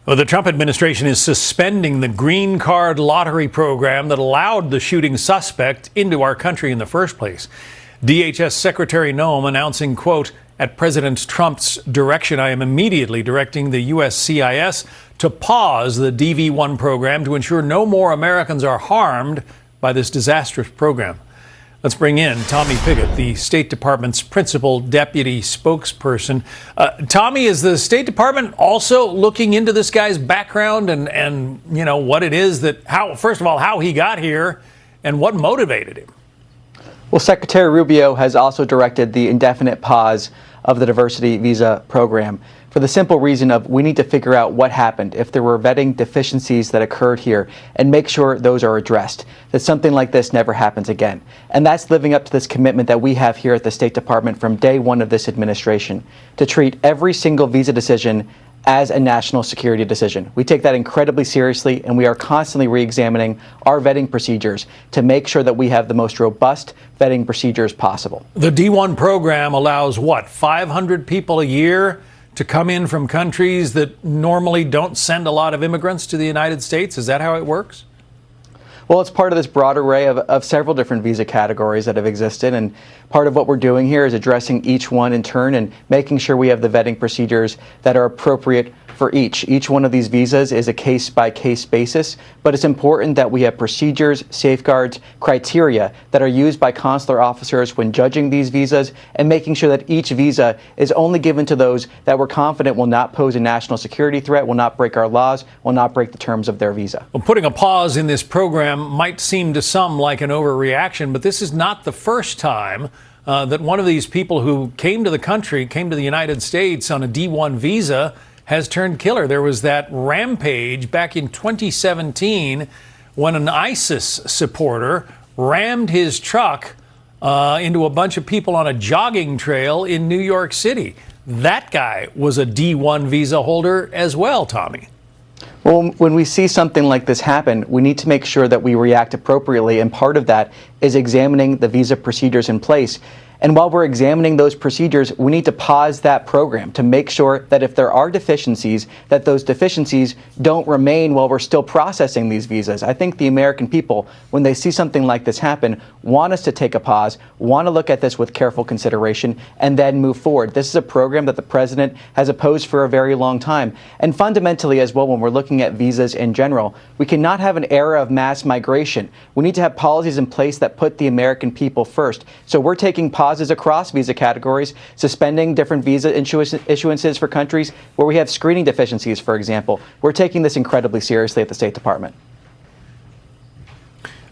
Well, the Trump administration is suspending the green card lottery program that allowed the shooting suspect into our country in the first place. DHS Secretary Noem announcing, quote, "At President Trump's direction, I am immediately directing the USCIS to pause the DV1 program to ensure no more Americans are harmed by this disastrous program." Let's bring in Tommy Pigott, the State Department's principal deputy spokesperson. Tommy, is the State Department also looking into this guy's background and you know what it is that first of all how he got here and what motivated him? Well, Secretary Rubio has also directed the indefinite pause of the diversity visa program for the simple reason of we need to figure out what happened, if there were vetting deficiencies that occurred here, and make sure those are addressed, that something like this never happens again. And that's living up to this commitment that we have here at the State Department from day one of this administration, to treat every single visa decision as a national security decision. We take that incredibly seriously, and we are constantly re-examining our vetting procedures to make sure that we have the most robust vetting procedures possible. The D1 program allows, what, 500 people a year to come in from countries that normally don't send a lot of immigrants to the United States? Is that how it works? Well, it's part of this broad array of several different visa categories that have existed, and part of what we're doing here is addressing each one in turn and making sure we have the vetting procedures that are appropriate for each. Each one of these visas is a case-by-case basis, but it's important that we have procedures, safeguards, criteria that are used by consular officers when judging these visas and making sure that each visa is only given to those that we're confident will not pose a national security threat, will not break our laws, will not break the terms of their visa. Well, putting a pause in this program might seem to some like an overreaction, but this is not the first time that one of these people who came to the United States on a D1 visa has turned killer. There was that rampage back in 2017 when an ISIS supporter rammed his truck into a bunch of people on a jogging trail in New York City. That guy was a D1 visa holder as well, Tommy. Well, when we see something like this happen, we need to make sure that we react appropriately, and part of that is examining the visa procedures in place. And while we're examining those procedures, we need to pause that program to make sure that if there are deficiencies, that those deficiencies don't remain while we're still processing these visas. I think the American people, when they see something like this happen, want us to take a pause, want to look at this with careful consideration, and then move forward. This is a program that the president has opposed for a very long time. And fundamentally as well, when we're looking at visas in general, we cannot have an era of mass migration. We need to have policies in place that put the American people first. So we're taking pauses across visa categories, suspending different visa issuances for countries where we have screening deficiencies, for example. We're taking this incredibly seriously at the State Department.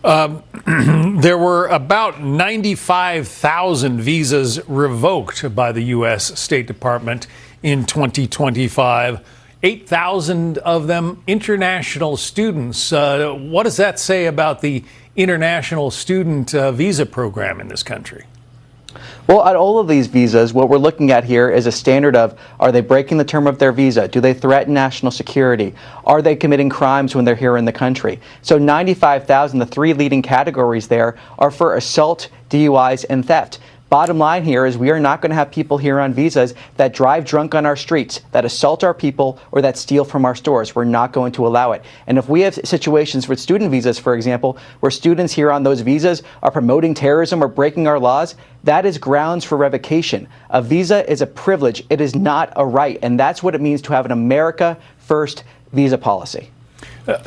There were about 95,000 visas revoked by the U.S. State Department in 2025. 8,000 of them international students. What does that say about the international student visa program in this country? Well, at all of these visas, what we're looking at here is a standard of, are they breaking the term of their visa? Do they threaten national security? Are they committing crimes when they're here in the country? So 95,000, the three leading categories there are for assault, DUIs, and theft. Bottom line here is we are not going to have people here on visas that drive drunk on our streets, that assault our people, or that steal from our stores. We're not going to allow it. And if we have situations with student visas, for example, where students here on those visas are promoting terrorism or breaking our laws, that is grounds for revocation. A visa is a privilege. It is not a right. And that's what it means to have an America First visa policy.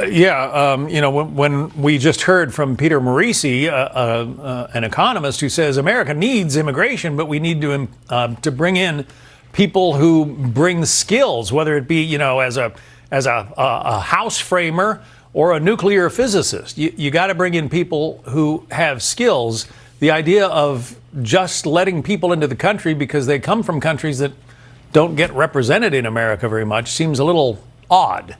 You know, when we just heard from Peter Morisi, an economist who says America needs immigration, but we need to bring in people who bring skills, whether it be, you know, as a house framer or a nuclear physicist. You got to bring in people who have skills. The idea of just letting people into the country because they come from countries that don't get represented in America very much seems a little odd.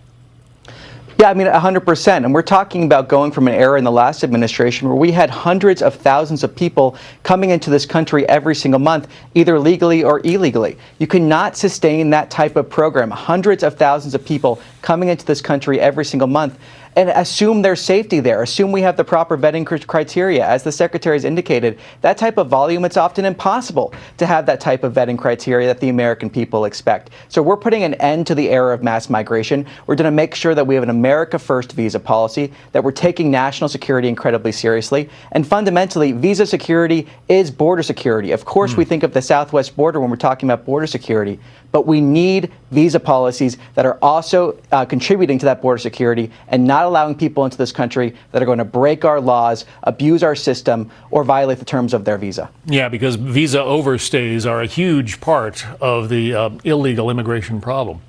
Yeah, I mean, 100%. And we're talking about going from an era in the last administration where we had hundreds of thousands of people coming into this country every single month, either legally or illegally. You cannot sustain that type of program. Hundreds of thousands of people coming into this country every single month and assume their safety there, assume we have the proper vetting criteria. As the Secretary has indicated, that type of volume, it's often impossible to have that type of vetting criteria that the American people expect. So we're putting an end to the era of mass migration. We're going to make sure that we have an America First visa policy, that we're taking national security incredibly seriously. And fundamentally, visa security is border security. Of course, we think of the southwest border when we're talking about border security, but we need visa policies that are also contributing to that border security and not allowing people into this country that are going to break our laws, abuse our system, or violate the terms of their visa. Yeah, because visa overstays are a huge part of the illegal immigration problem.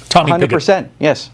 Tommy 100%, yes.